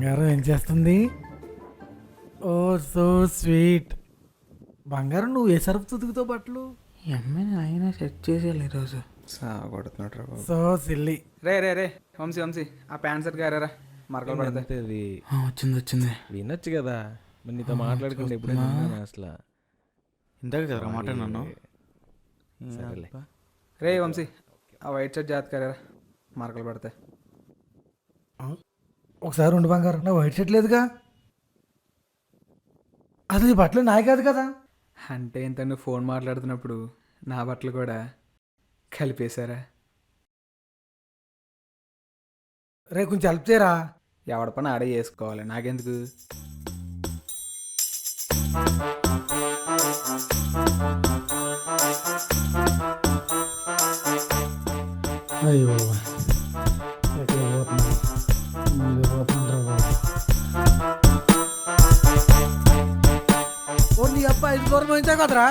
బంగారం ఏం చేస్తుంది? ఓ సో స్వీట్. బంగారం నువ్వు ఏ సరుపు తుతుకుతో బట్టలు? ఈ అమ్మాయిని ఆయన సెట్ చేసేయాలి ఈరోజు. కొడుతున్నాడు రా బాబు. So silly. రే వంశీ ఆ ప్యాంట్ సెట్ గారా మరకలు పడతాయి. అంతే అది వచ్చింది. వినొచ్చు కదా, మరి నీతో మాట్లాడుకుంటే ఎప్పుడైనా విన్నానా అసలు? ఇందాక కదా మాట నన్ను. సరేలే. రే వంశీ ఆ వైట్ షర్ట్ జాత్ గారా మరకలు పడతాయి. ఒకసారి ఉండి బంగారం, నా వైట్ షర్ట్ లేదుగా. అసలు ఈ బట్టలు నాయి కాదు కదా. అంటే ఇంత నువ్వు ఫోన్ మాట్లాడుతున్నప్పుడు నా బట్టలు కూడా కలిపేశారా? రే కొంచెం హెల్ప్ చేయరా. ఎవడ పని ఆడే చేసుకోవాలి, నాకెందుకు? అయ్యో ఎక్కడ పోతున్నా, ముందు పోతుండ్రా బాబు. ఓ నీ అబ్బాయి దూరం పోయించా కదరా.